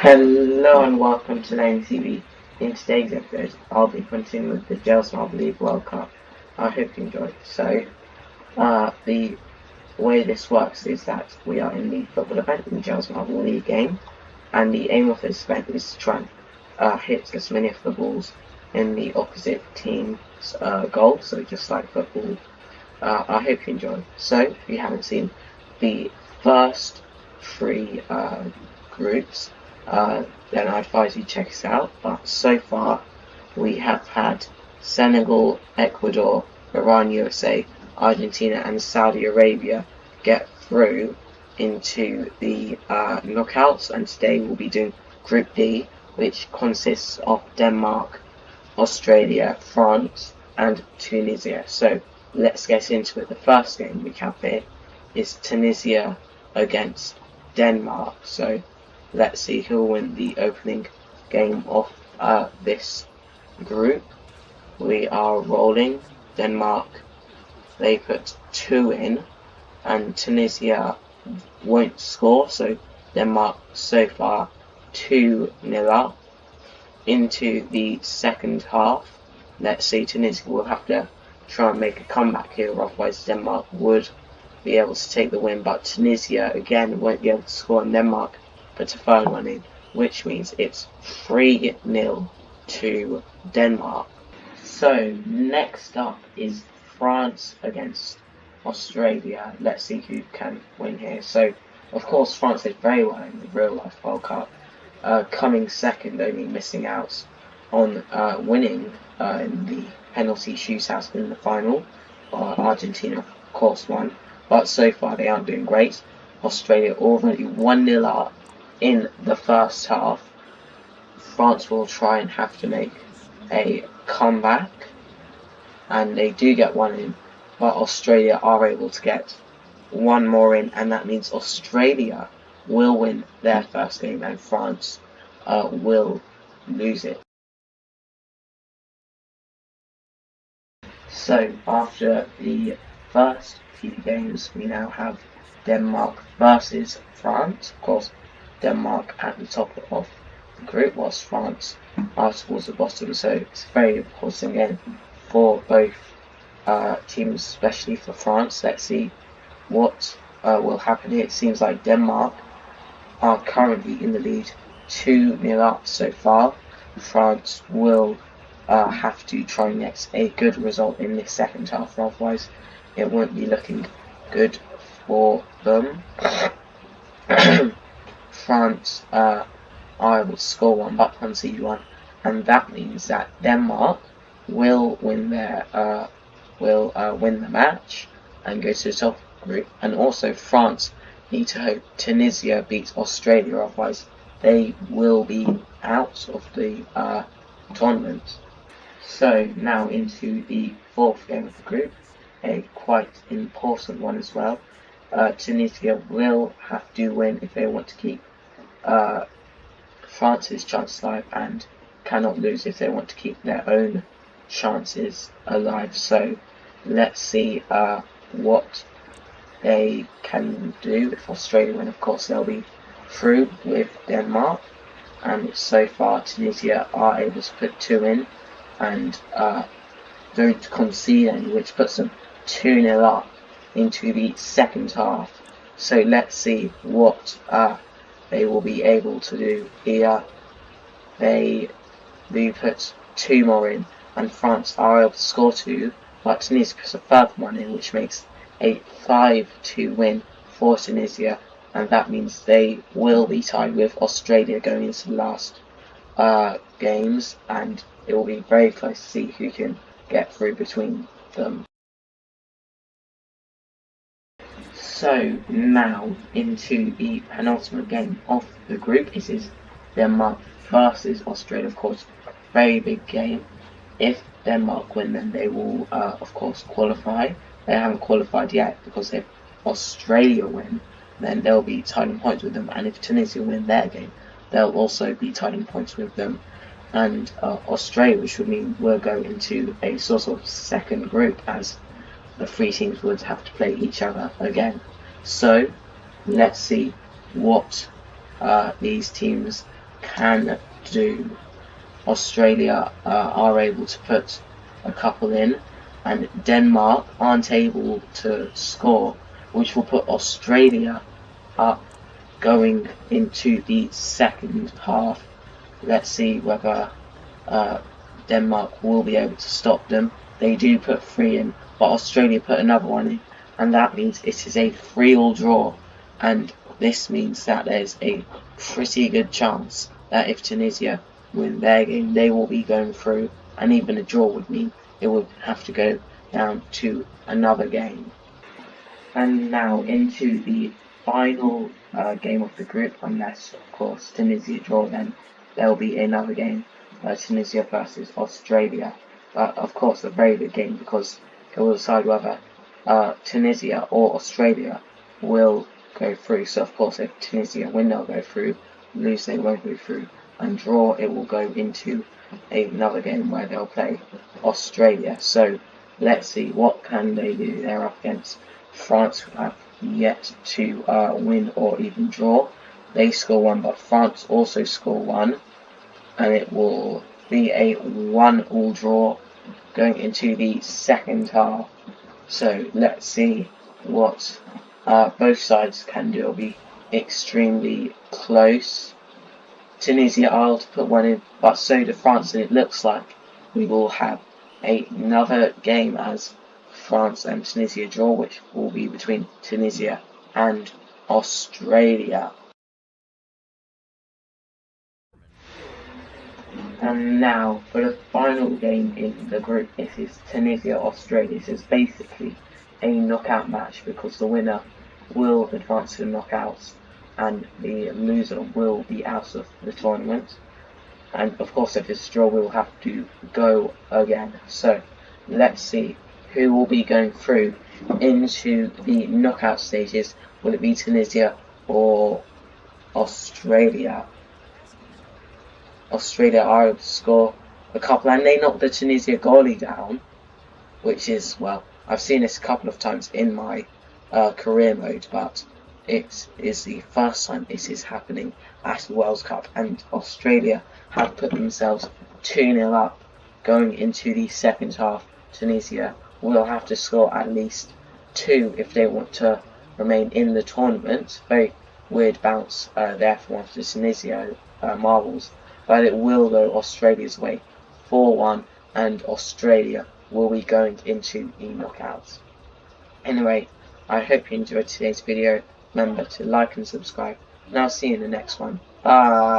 Hello and welcome to Lemming TV. In today's episode, I'll be continuing with the Jelle Marble World Cup. I hope you enjoy. The way this works is that we are in the football event in the Jelle Marble League game, and the aim of this event is to try and hit as many of the balls in the opposite team's goal, so just like football. I hope you enjoy. So, if you haven't seen the first three groups, then I advise you check us out. But so far, we have had Senegal, Ecuador, Iran, USA, Argentina, and Saudi Arabia get through into the knockouts, and today we'll be doing Group D, which consists of Denmark, Australia, France, and Tunisia. So let's get into it. The first game we have here is Tunisia against Denmark. So let's see who will win the opening game of this group. We are rolling. Denmark, they put 2 in, and Tunisia won't score, so Denmark so far 2-0 up. Into the second half, let's see, Tunisia will have to try and make a comeback here, otherwise Denmark would be able to take the win, but Tunisia again won't be able to score, and Denmark puts a third one in, which means it's 3-0 to Denmark. So next up is France against Australia. Let's see who can win here. So of course France did very well in the real life World Cup, coming second, only missing out on winning in the penalty shootout in the final. Argentina of course won, but so far they aren't doing great. Australia already 1-0 up in the first half. France will try and have to make a comeback, and they do get one in, but Australia are able to get one more in, and that means Australia will win their first game and France will lose it. So after the first few games, we now have Denmark versus France. Of course, Denmark at the top of the group, whilst France are towards the bottom. So it's a very important game for both teams, especially for France. Let's see what will happen here. It seems like Denmark are currently in the lead, 2-0 up so far. France will have to try and get a good result in this second half, otherwise it won't be looking good for them. France are able to score one, but concede one, and that means that Denmark will win their win the match and go to the top group, and also France need to hope Tunisia beats Australia, otherwise they will be out of the tournament. So now into the fourth game of the group, a quite important one as well. Tunisia will have to win if they want to keep France's chances alive, and cannot lose if they want to keep their own chances alive. So let's see what they can do. If Australia win, of course they'll be through with Denmark, and so far Tunisia are able to put 2 in and don't concede any, which puts them 2-0 up into the second half. So let's see what they will be able to do here. They do put 2 more in, and France are able to score 2, but Tunisia puts a third one in, which makes a 5-2 win for Tunisia, and that means they will be tied with Australia going into the last games, and it will be very close to see who can get through between them. So now into the penultimate game of the group. This is Denmark versus Australia. Of course, very big game. If Denmark win, then they will of course qualify. They haven't qualified yet, because if Australia win, then they'll be tied in points with them, and if Tunisia win their game, they'll also be tied in points with them. And Australia, which would mean we'll go into a sort of second group, as the 3 teams would have to play each other again. So let's see what these teams can do. Australia are able to put a couple in, and Denmark aren't able to score, which will put Australia up going into the second half. Let's see whether Denmark will be able to stop them. They do put 3 in, but Australia put another one in, and that means it is a 3-all draw, and this means that there's a pretty good chance that if Tunisia win their game, they will be going through, and even a draw would mean it would have to go down to another game. And now into the final game of the group, unless of course Tunisia draw, then there will be another game, Tunisia versus Australia. But of course a very good game, because it will decide whether Tunisia or Australia will go through. So of course if Tunisia win, they'll go through; lose, they won't go through; and draw, it will go into another game where they'll play Australia. So let's see, what can they do? They're up against France, who have yet to win or even draw. They score 1, but France also score 1, and it will be a 1-all draw going into the second half. So let's see what both sides can do. It'll be extremely close. Tunisia are able to put 1 in, but so do France, and it looks like we will have another game as France and Tunisia draw, which will be between Tunisia and Australia. And now for the final game in the group, it is Tunisia-Australia. This is basically a knockout match, because the winner will advance to the knockouts and the loser will be out of the tournament. And of course if it's a draw, we will have to go again. So let's see who will be going through into the knockout stages. Will it be Tunisia or Australia? Australia are able to score a couple, and they knocked the Tunisia goalie down, which is, well, I've seen this a couple of times in my career mode, but it is the first time it is happening at the World Cup, and Australia have put themselves 2-0 up going into the second half. Tunisia will have to score at least 2 if they want to remain in the tournament. Very weird bounce there from one of the Tunisia marbles, but it will go Australia's way 4-1, and Australia will be going into the knockouts. Anyway, I hope you enjoyed today's video. Remember to like and subscribe, and I'll see you in the next one. Bye!